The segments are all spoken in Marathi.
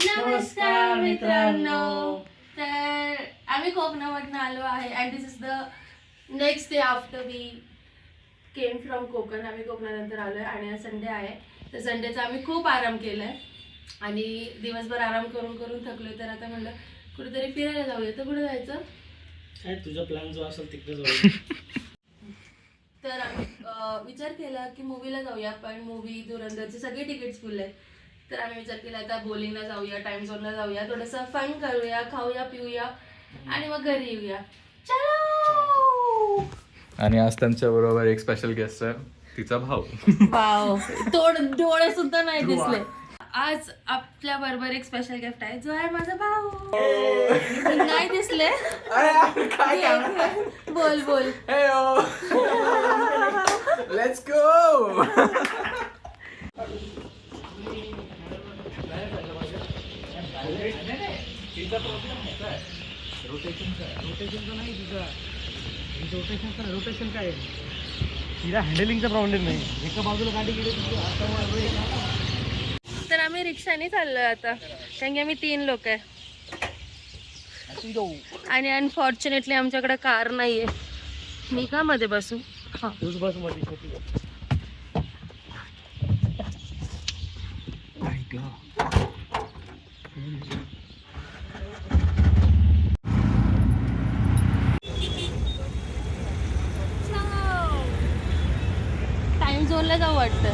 नमस्कार मित्रांनो, तर आम्ही कोकणामधून आलो आहे and this is the next day after we came from Konkan. आम्ही कोकणानंतर आलो आहे आणि आज संडे आहे, तर संडेचा आम्ही खूप आराम केला आहे आणि दिवसभर आराम करून करून थकलो. तर आता म्हणलं कुठेतरी फिरायला जाऊया. तर कुठे जायचं? काय तुझा प्लॅन जो असेल तिकडे जाऊ. तर आम्ही विचार केला की मूवीला जाऊया, पण मूवी धुरंधरची सगळी तिकीट्स फुल आहेत. तर आम्ही विचार केला आता बॉलिंगला जाऊया, टाइम झोनला जाऊया, थोडंसं फन करूया, खाऊया पिऊया आणि मग घरी येऊया. चलो. आणि आज त्यांच्या बरोबर एक स्पेशल गेस्ट आहे, तिचा भाऊ. वाव, डोळे सुद्धा नाही दिसले. आज आपल्या बरोबर एक स्पेशल गिफ्ट आहे, जो आहे माझा भाऊ. नाही दिसले. बोल बोल. Let's go. रोटेशन काय तिला हँडलिंगचा प्रॉब्लेम नाही. एका बाजूला गाडी गेली. तर आम्ही रिक्षाने चाललोय आता, कारण की आम्ही 3 लोक आहे आणि अनफॉर्च्युनेटली आमच्याकडे कार नाहीये. मी का मध्ये बसू? हा, तूच बस मध्ये छोटी. टाइम झोनला जाऊ वाटतं.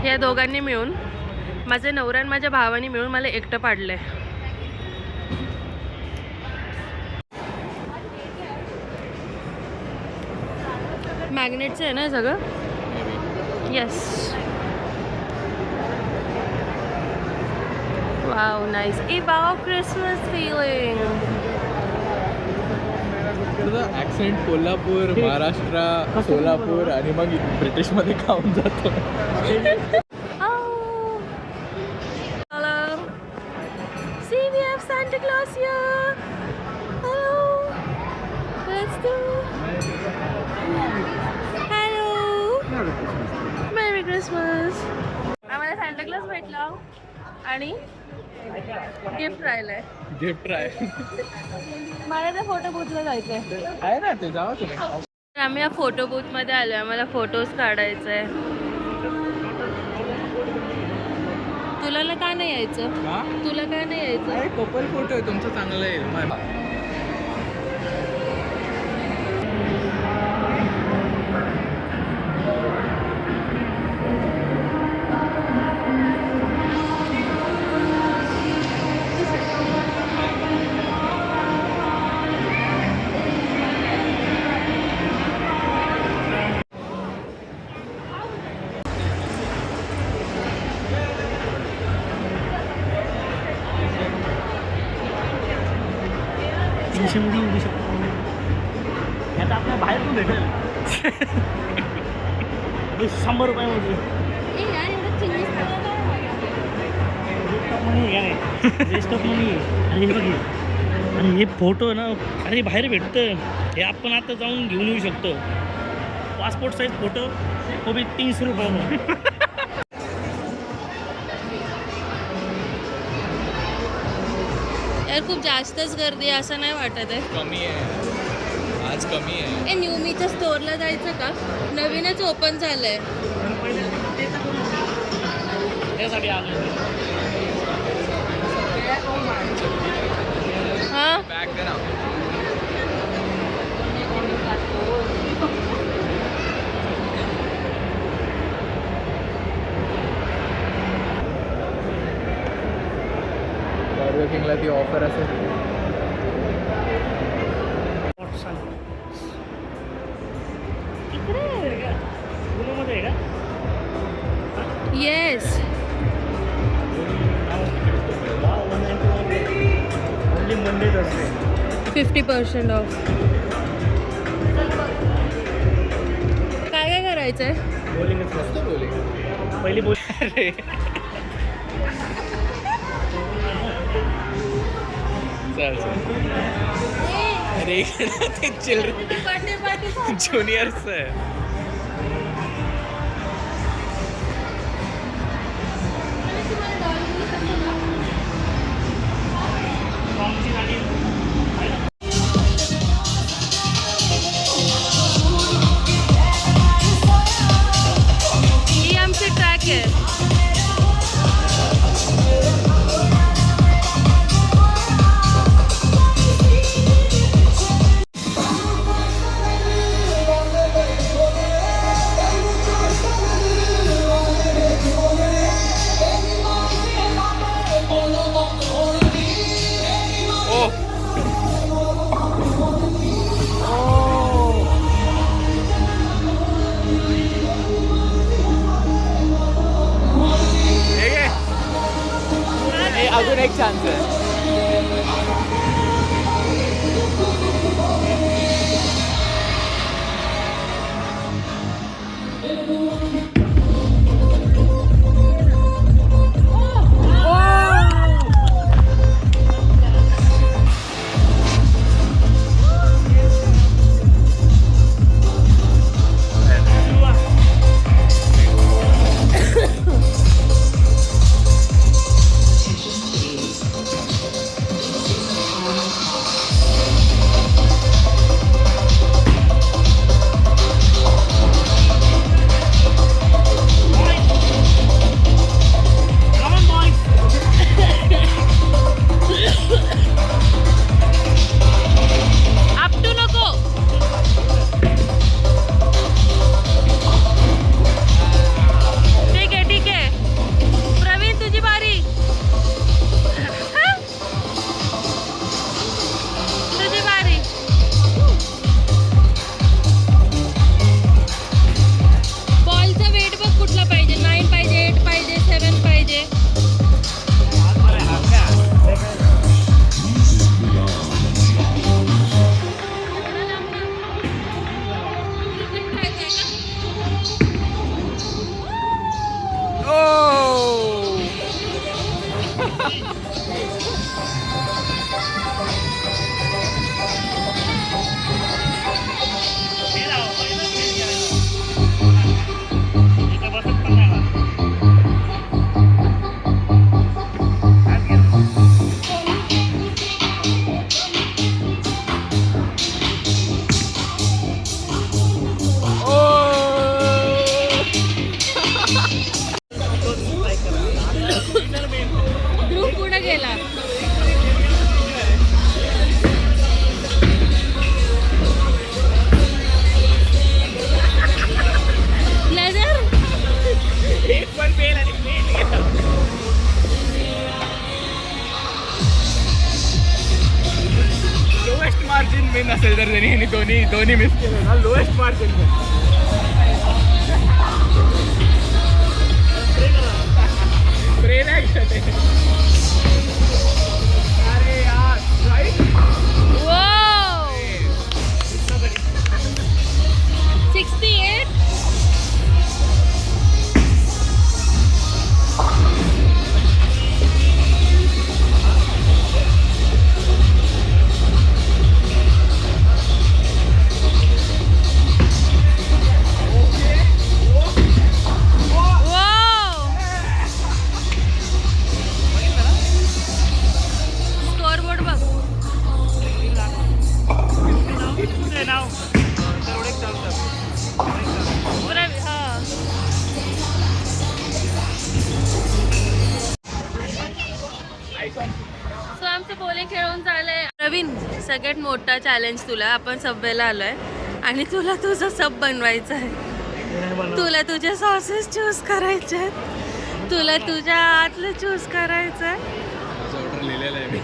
या दोघांनी मिळून, माझे नवरा आणि माझ्या भावाने मिळून मला एकटं पाडलंय. मॅग्नेटचं आहे ना सगळं. येस. Wow, nice. ए wow, Christmas feeling. Accent Kolhapur, Maharashtra, Solapur आणि मग ब्रिटिश मध्ये खाऊन जातो. Hello. See, we have Santa Claus here. Hello. Let's do. Hello. Merry Christmas. आम्हाला सांता क्लॉज भेटला आणि गिफ्ट राहिलंय. गिफ्ट आहे. मला त्या फोटो बूथला जायचंय. आहे ना ते, जावा तुम्ही. आम्ही या फोटो बूथ मध्ये आलोय, आम्हाला फोटोज काढायचंय. तुला का नाही यायचं? तुला का नाही यायचं? कपल फोटो आहे तुमचं, चांगलं आहे. मध्ये उभी शकतो. आता आपल्या बाहेर पण भेटेल. 100 रुपयामध्ये वेस्ट ऑफ मनी. अरे बघ, आणि हे फोटो ना, अरे बाहेर भेटतं. हे आपण आता जाऊन घेऊन येऊ शकतो. पासपोर्ट साईज फोटो, तो बी 300 रुपयामध्ये. यार खूप जास्तच गर्दी आहे असं नाही वाटत आहे. कमी आहे आज, कमी आहे. ए, न्यूमीच्या स्टोअरला जायचं का? नवीनच ओपन झालंय. त्यासाठी आलो. हा, बॅग दे ना. बर्गर किंगला ती ऑफर असेल. पुण्यामध्ये आहे का? येस. ओनली मंडे असते. 50% ऑफ. काय काय करायचंय? बॉलिंगच मस्त. बोलिंग पहिली बोल. अरे चल अरे ते चिल्ड्रन बर्थडे पार्टी ज्युनियर्स आहे. ही आमची ट्रॅक आहे. अजून एक चान्स आहे. मार्जिन मेन असेल तर त्यांनी दोन्ही मिस केलं ना, लोएस्ट मार्जिन स्प्रे नाही करते. अरे यार राईट 68. सो आमचं बॉलिंग खेळून झालंय. प्रवीण, सगळ्यात मोठा चॅलेंज तुला. आपण सबवेला आलोय आणि तुला तुझं सब बनवायचं आहे. तुला तुझे सॉसेस चूज करायचे आहेत, तुला तुझ्या आतलं चूज करायचं आहे. ऑर्डर लिहिलेलं आहे मी.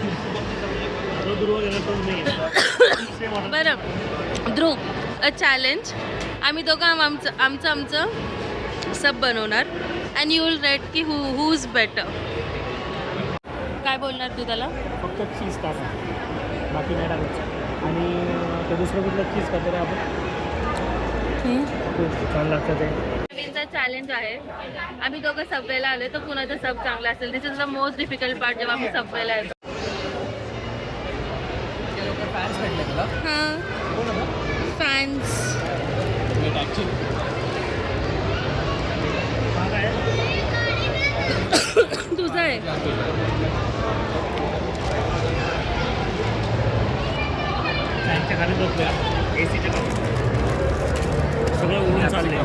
बरं ध्रुव, अ चॅलेंज. आम्ही दोघं आमचं सब बनवणार अँड यू विल रेट की हू इज बेटर. काय बोलणार तू त्याला? फक्त चीज टाका, बाकी नाही टाकायचं. आणि ते दुसरं कुठलं चीज का तरी आपण खूप छान लागतं ते. नवीनचा चॅलेंज आहे. आम्ही दोघं सबवेला आलोय, तर कुणाचं सब चांगलं असेल. This is the most difficult part जेव्हा आम्ही सबवेला येतो. हां फॅन्स तुझं आहे. फॅनच्या खाली बसलोय AC च्या खाली सगळं उडून चाललंय.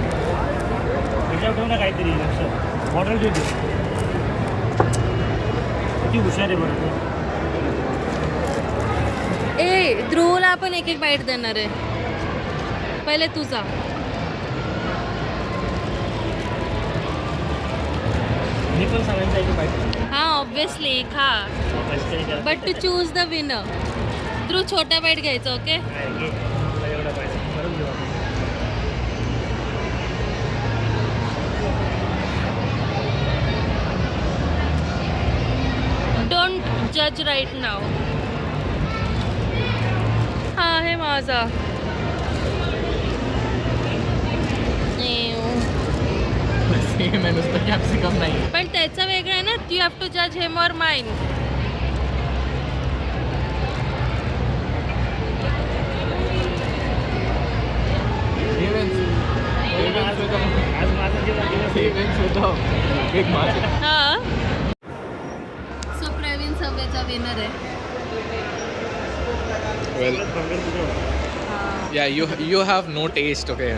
त्याच्यावर ठेव ना काहीतरी लक्ष ऑर्डर ठेवते. किती हुशार आहे बरं तू. ए ध्रुवला आपण एक एक बाईट देणार आहे. पहिले तुझा. मी पण सगळ्यांचा एक पाहिजे. हा ऑब्विसली खा but to choose the winner. Dhruv छोटा बाईट घ्यायचं. ओके एवढा पाहिजे बरं घेऊ आपण. डोंट जज राईट नाव. हा हे माझा. सेम आहे नुसतं कॅप्सिकम नाही. पण त्याचा वेगळा आहे ना. यू हॅव टू जज हिम ऑर माइन. आज माझा दिवस हा सो प्रवीण सभेचा विनर आहे. Well, yeah, you have no taste, okay?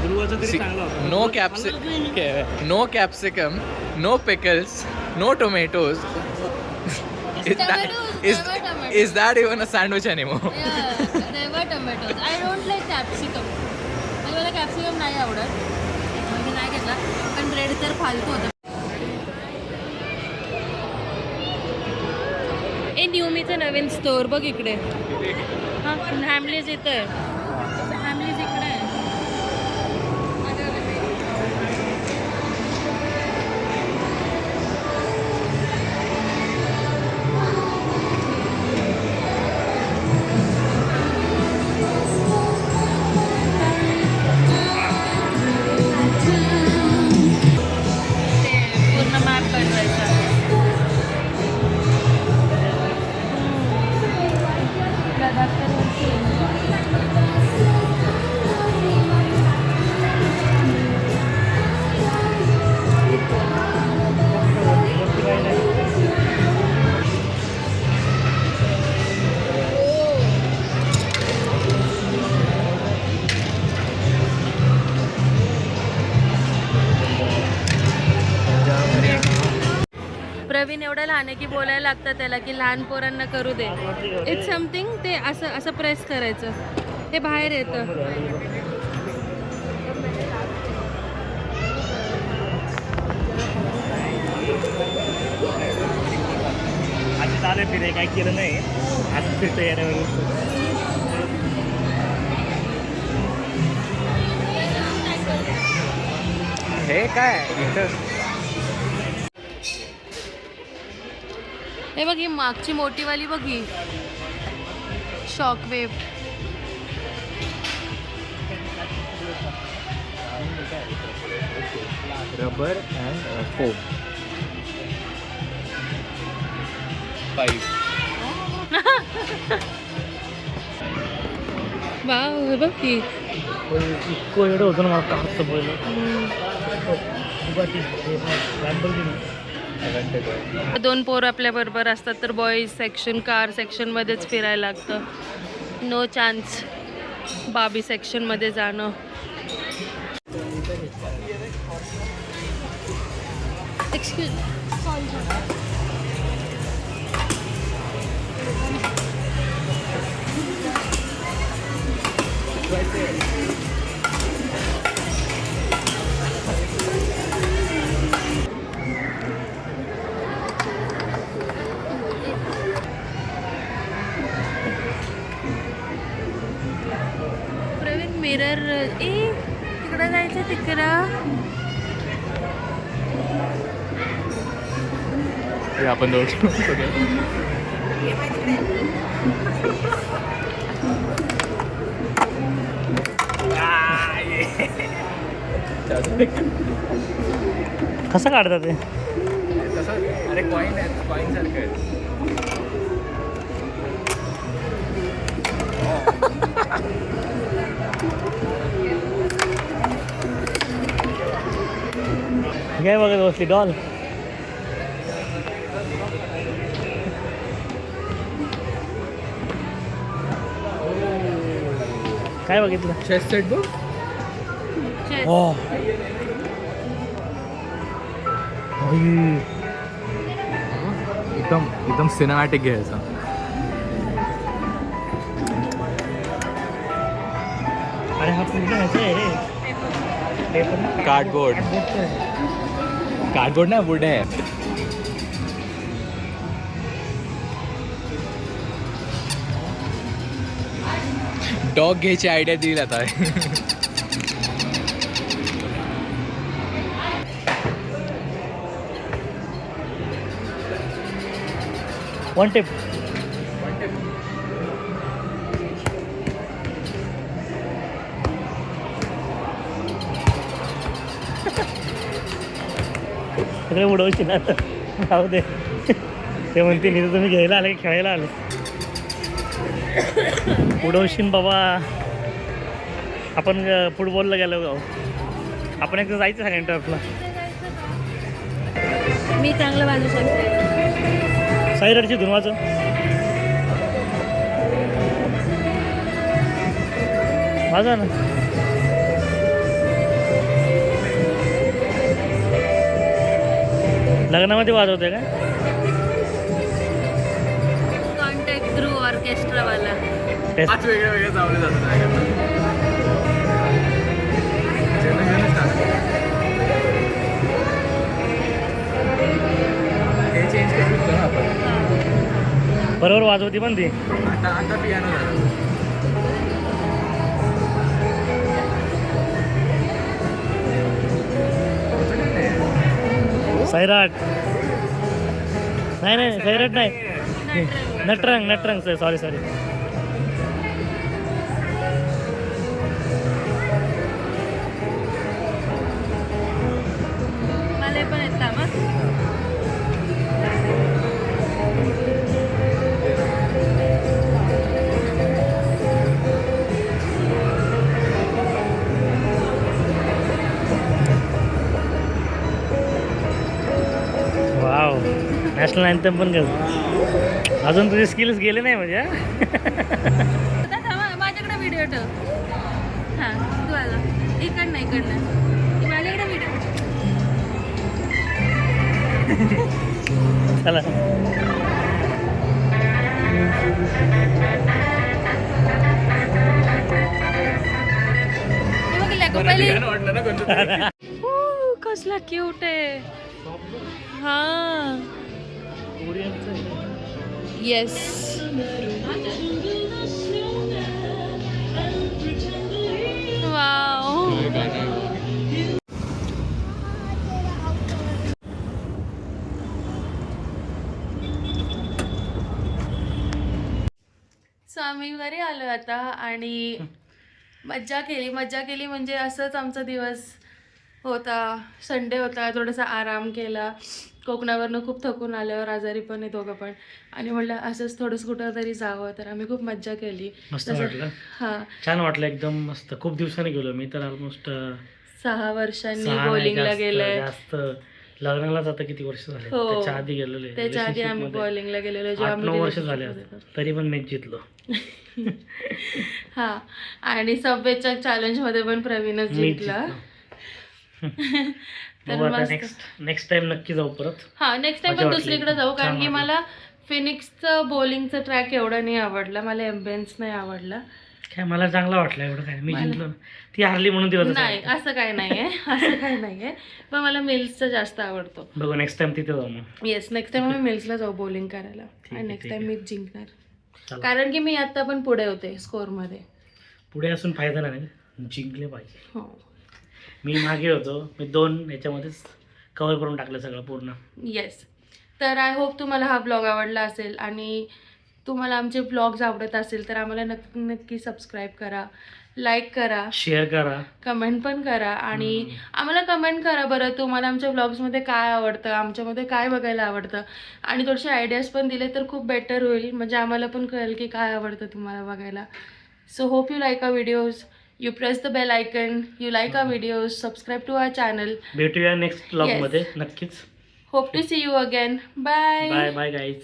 ध्रुवाचं तरी See, चांगलं होतं. no capsicum, no capsicum, no pickles, no tomatoes. Tomatoes, never tomatoes. Is that even a sandwich anymore? There were tomatoes. I don't like capsicum. म्हणजे मला कॅप्सिकम नाही आवडत. मी नाही घेतला पण रेड तर फालतू होतं. ए न्यूमीचं नवीन स्टोअर बघ इकडे. हां हॅमलीज इथं आहे. हॅमलीज इकडे आहे. ते पूर्ण मॅप बनवायचा. प्रवीण एवढं लहान आहे की बोलायला लागतं त्याला की लहान पोरांना करू दे. It's something. ते असं असं प्रेस करायचं. ते बाहेर येतं. आज चालेल फिरे काय केलं नाही. आज फिरतं येण्यावर. हे काय इथं हे बघ ही मागची मोठीवाली बघ ही shockwave. Rubber and foam 5. Wow हे बघ की. इतकं एवढं होतं ना मला कारचं पहिलं. दोन पोर आपल्या बरोबर असतात तर बॉईज सेक्शन कार सेक्शन मध्येच फिरायला लागतं. नो चान्स बाबी सेक्शन मध्ये जाणं. Excuse Pravin mirror. ए तिकडं जायचं तिकडं. हे आपण दोघं कसं काढतात ते. अरे कॉईन आहे. कॉईन सारखं आहे. काय बघत बसली डॉल. काय बघितलं? चेस सेट बघ. Chess. हो. एकदम एकदम सिनेमॅटिक घ्यायचा. अरे हा पूर्ण ह्याचं आहे रे. पेपर ना. कार्डबोर्ड. कार्डबोर्ड ना वुड आहे. डॉग घ्यायची आयडिया दिली आता. One tip. सगळे उडवशील आता. राहू दे. ते म्हणते नाही तर तुम्ही घ्यायला आले की खेळायला आले. उडवशील बाबा. आपण फुटबॉलला गेलो गाव. आपण एकदा जायचं सगळ्यांनी टर्फला. मी चांगलं बांधू शकते. साईराडची धुनवाचं. माझा ना. लग्नामध्ये वाजवते का? कॉन्टॅक्ट थ्रू ऑर्केस्ट्रावाला. आज वेगळे वेगळे चावले जातात. हे चेंज करू शकतो ना आपण. बरोबर वाजवती पण ती. आता पियानो झाला. सैराट. नाही नाही सैराट नाही. Natrang Natrang sorry sorry. मला पण येत का मग? वाव. नॅशनल अँथम पण कर. अजून तुझे स्किल्स गेले नाही म्हणजे. माझ्याकडे व्हिडिओ ठेव. हां तू आला इकडनं माझ्याकडे व्हिडिओ. चला. पियानो वाटलं ना कोणतं. कसला क्यूट आहे. हा येस. वाव. सो आम्ही घरी आलो आता आणि मज्जा केली म्हणजे असंच आमचा दिवस होता. संडे होता. थोडासा आराम केला. कोकणावरनं खूप थकून आल्यावर आजारी पण आहे दोघं पण. आणि म्हटलं असंच थोडंसं कुठं तरी जावं. तर आम्ही खूप मज्जा केली. मस्त वाटलं. हां छान वाटलं एकदम मस्त. खूप दिवसांनी गेलो मी तर. ऑलमोस्ट 6 वर्षांनी बॉलिंगला गेलंय. जास्त. लग्नालाच आता किती वर्ष झाले. हो. त्याच्या आधी गेलेलो. त्याच्या आधी आम्ही बॉलिंगला गेलेलो. जेव्हा 8-9 वर्ष आम्ही झाले तरी पण मॅच जितलो. हा आणि सबवेच्या चॅलेंजमध्ये पण प्रवीणच जिंकला. तर नेक्स्ट टाइम नक्की जाऊ परत. हा नेक्स्ट टाइम पण दुसरीकडे जाऊ. कारण की मला फिनिक्सचं बॉलिंगचं ट्रॅक एवढा नाही आवडला. मला एम्बियन्स नाही आवडला. काय मला चांगला वाटला. एवढं काय मी जिंकलो. ती हारली म्हणून तिला नाही असं काय नाहीये. पण मला मिल्सचा जास्त आवडतो. बघू नेक्स्ट टाइम तिथे जाऊ मग. येस नेक्स्ट टाइम आम्ही मिल्सला जाऊ बॉलिंग करायला. आणि नेक्स्ट टाइम मीच जिंकणार. चला. कारण की मी आता पण पुढे होते स्कोअरमध्ये. पुढे असून फायदा नाही. जिंकले पाहिजे. हो मी मागे होतो. मी 2 याच्यामध्येच कव्हर करून टाकलं सगळं पूर्ण. येस. तर आय होप तुम्हाला हा ब्लॉग आवडला असेल. आणि तुम्हाला आमचे ब्लॉग्स आवडत असेल तर आम्हाला नक्की सबस्क्राईब करा, लाईक करा, शेअर करा, कमेंट पण करा. आणि आम्हाला कमेंट करा बरं तुम्हाला आमच्या ब्लॉग्समध्ये काय आवडतं, आमच्यामध्ये काय बघायला आवडतं. आणि थोडेसे आयडियाज पण दिले तर खूप बेटर होईल. म्हणजे आम्हाला पण कळेल की काय आवडतं तुम्हाला बघायला. So hope you like our videos. you press the bell icon, you like our videos, subscribe to our channel. भेटूया नेक्स्ट ब्लॉग Yes. मध्ये नक्कीच. Hope to see you again. Bye. Bye bye guys.